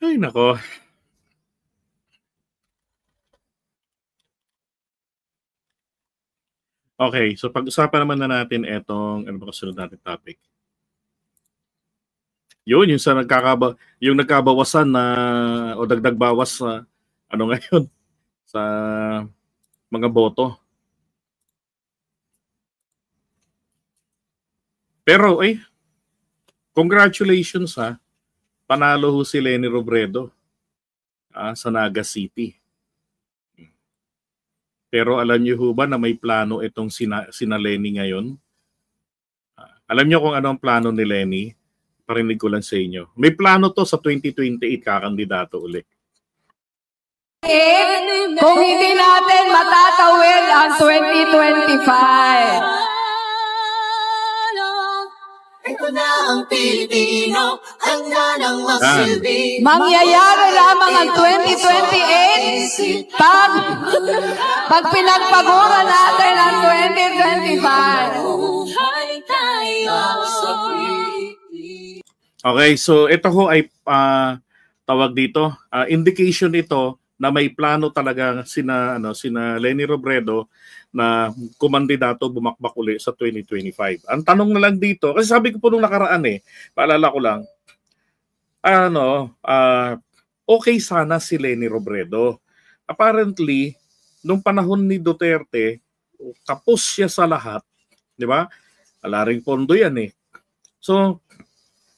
Ay, nako. Okay, so pag-usapan naman na natin etong ano ba kasunod nating topic? Yun, yung sa yung nagkabawasan na o dagdag bawas sa ano ngayon sa mga boto. Pero congratulations ha. Panalo ho si Leni Robredo sa Naga City. Pero alam niyo ho ba na may plano itong sina Leni ngayon? Alam niyo kung ano ang plano ni Leni? Parinig ko lang sa inyo. May plano to sa 2028 kakandidato uli. Kung hindi natin matatawid ang 2025. Ito na ang Pilipino, handa ng magsilbi. Mangyayari lamang ang 2028 pag pinagpaguran natin ang 2025. Okay, so ito ho ay tawag dito, indication ito na may plano talaga sina Leni Robredo na kumandidato bumakbak uli sa 2025. Ang tanong na lang dito, kasi sabi ko po nung nakaraan paalala ko lang, okay sana si Leni Robredo. Apparently, nung panahon ni Duterte, kapos siya sa lahat, di ba? Alaring pondo yan So,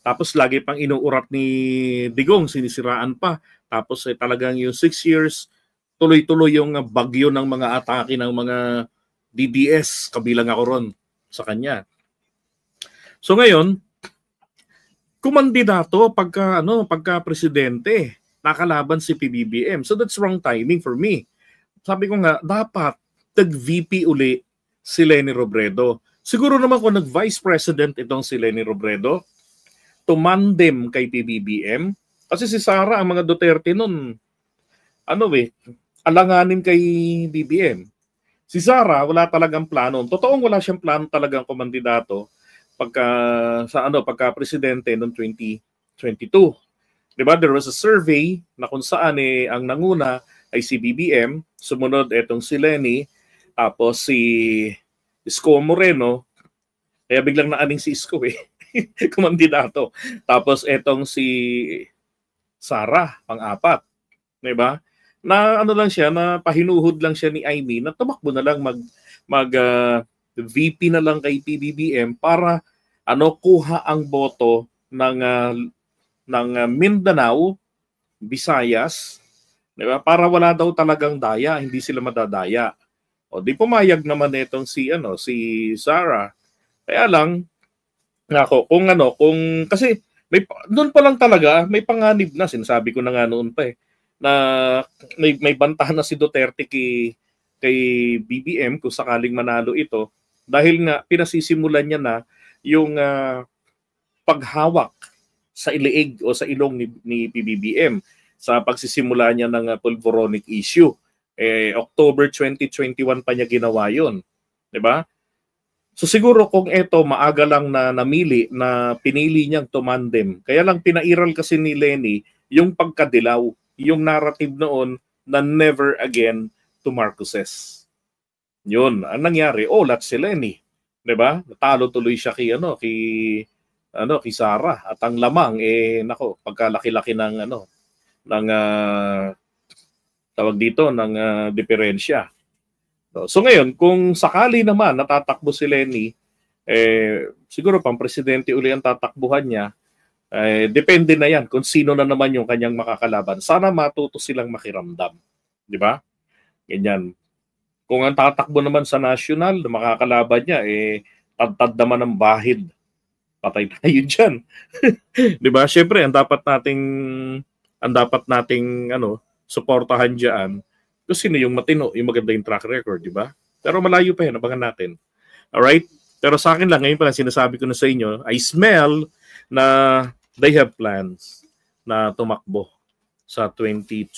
tapos lagi pang inuurat ni Digong, sinisiraan pa. Tapos talagang yung 6 years, tuloy-tuloy yung bagyo ng mga atake ng mga DDS, kabilang ako ron sa kanya. So ngayon, kumandidato pagka presidente, nakalaban si PBBM. So that's wrong timing for me. Sabi ko nga, dapat nag-VP uli si Leni Robredo. Siguro naman kung nag-vice president itong si Leni Robredo, tumandem kay PBBM. Kasi si Sara, ang mga Duterte nun, alanganin kay BBM. Si Sara, wala talagang plano. Totoong wala siyang plano talagang kumandidato pagka presidente noong 2022. Diba? There was a survey na kung saan ang nanguna ay si BBM, sumunod etong si Leni, tapos si Isko Moreno, kaya biglang naaning si Isko kumandidato. Tapos etong si Sara, pang-apat. Diba? Na lang siya, na pahinuhod lang siya ni Amy, na tumakbo na lang VP na lang kay PBBM para kuha ang boto ng Mindanao, Visayas, diba? Para wala daw talagang daya, hindi sila madadaya. O di pumayag naman itong si Sara. Kaya lang kasi doon pa lang talaga may panganib na, sinasabi ko na nga noon pa na may bantahan na si Duterte kay BBM kung sakaling manalo ito, dahil nga pinasisimulan niya na yung paghawak sa iliig o sa ilong ni PBBM sa pagsisimula niya ng pulveronic issue. October 2021 pa niya ginawa yun. Diba? So siguro kung ito maaga lang na namili, na pinili niyang tumandem, kaya lang pinairal kasi ni Leni yung pagkadilaw, yung narrative noon na never again to Marcoses. Yun, ang nangyari, lahat si Leni. 'Di ba? Natalo tuloy siya kay Sara, at ang lamang pagkalaki-laki ng tawag dito ng diferensya. So ngayon, kung sakali naman natatakbo si Leni, siguro pang presidente uli ang tatakbuhan niya. Depende na yan kung sino na naman yung kanyang makakalaban. Sana matuto silang makiramdam. Di ba? Ganyan. Kung ang tatakbo naman sa national, makakalaban niya, tad-tad naman ng bahid. Patay tayo dyan. Di ba? Siyempre, ang dapat nating suportahan dyan, kung sino yung matino, yung maganda yung track record, di ba? Pero malayo pa yan, abangan natin. Alright? Pero sa akin lang, ngayon pa lang sinasabi ko na sa inyo, I smell na they have plans na tumakbo sa 2028.